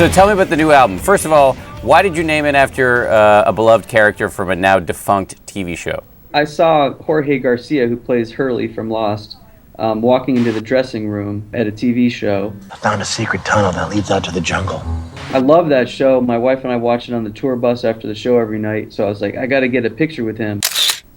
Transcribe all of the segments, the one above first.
So tell me about the new album. First of all, why did you name it after a beloved character from a now defunct TV show? I saw Jorge Garcia, who plays Hurley from Lost, walking into the dressing room at a TV show. I found a secret tunnel that leads out to the jungle. I love that show. My wife and I watch it on the tour bus after the show every night, so I was like, I got to get a picture with him.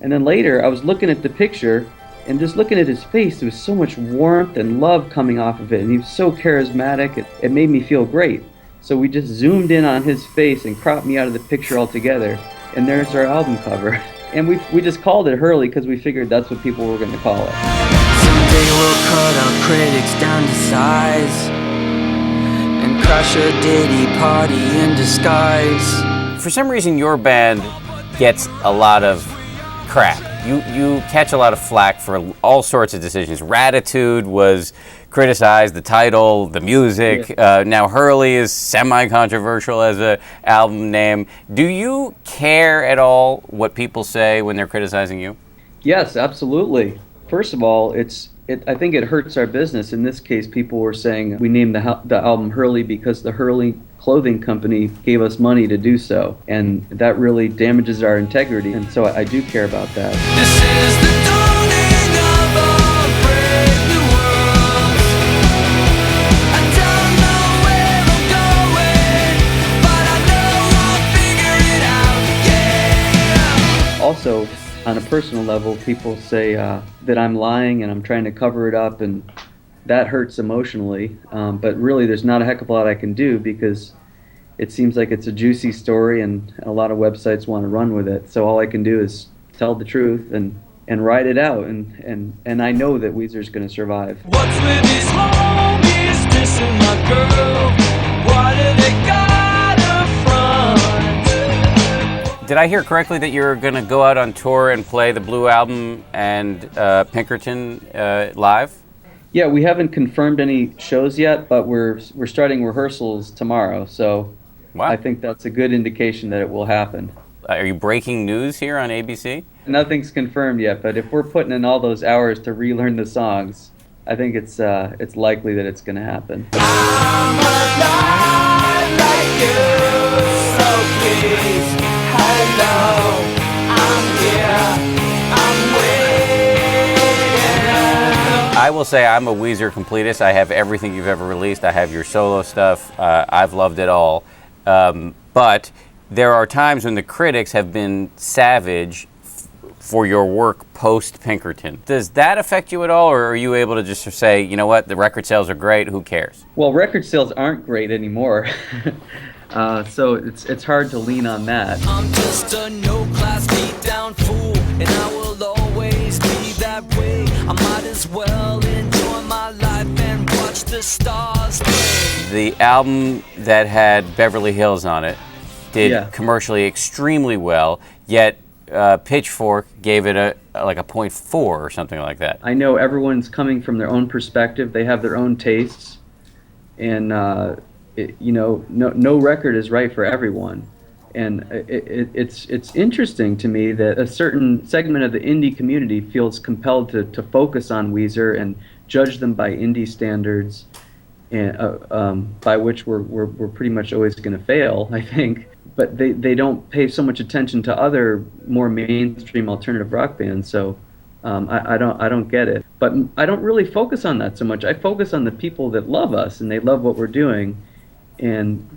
And then later, I was looking at the picture, and just looking at his face, there was so much warmth and love coming off of it, and he was so charismatic, it made me feel great. So we just zoomed in on his face and cropped me out of the picture altogether, and there's our album cover. And we just called it Hurley because we figured that's what people were going to call it. Someday we'll cut our critics down to size and crash a Diddy party in disguise. For some reason, your band gets a lot of crap. You catch a lot of flack for all sorts of decisions. Ratitude was criticized, the title, the music. Yeah. Now Hurley is semi-controversial as an album name. Do you care at all what people say when they're criticizing you? Yes, absolutely. First of all, I think it hurts our business. In this case, people were saying we named the album Hurley because the Hurley clothing company gave us money to do so, and that really damages our integrity, and so I do care about that. This is the dawning of a brave new world. I don't know where I'm going, but I know I'll figure it out, yeah. Also, on a personal level, people say that I'm lying and I'm trying to cover it up, and that hurts emotionally, but really there's not a heck of a lot I can do because it seems like it's a juicy story and a lot of websites want to run with it. So all I can do is tell the truth and write it out, and I know that Weezer's going to survive. What's with these homies dissing my girl? Why do they gotta front? Did I hear correctly that you're going to go out on tour and play the Blue Album and Pinkerton live? Yeah, we haven't confirmed any shows yet, but we're starting rehearsals tomorrow, so Wow. I think that's a good indication that it will happen. Are you breaking news here on ABC? Nothing's confirmed yet, but if we're putting in all those hours to relearn the songs, I think it's likely that it's going to happen. I'm alive like you, so please, hello, I'm here, I'm waiting. I will say I'm a Weezer completist. I have everything you've ever released. I have your solo stuff. I've loved it all. But there are times when the critics have been savage for your work post Pinkerton. Does that affect you at all, or are you able to just say, you know what, the record sales are great, who cares? Well, record sales aren't great anymore, so it's hard to lean on that. I'm just a no-class beat-down fool, and I will always be that way. I might as well enjoy my life and watch the stars play. The album that had Beverly Hills on it did commercially extremely well, yet Pitchfork gave it a 0.4 or something like that. I know everyone's coming from their own perspective. They have their own tastes, and no record is right for everyone. And it's interesting to me that a certain segment of the indie community feels compelled to focus on Weezer and judge them by indie standards, and by which we're pretty much always going to fail, I think. But they don't pay so much attention to other more mainstream alternative rock bands. So I don't get it. But I don't really focus on that so much. I focus on the people that love us and they love what we're doing, and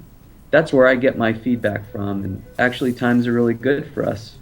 that's where I get my feedback from. And actually, times are really good for us.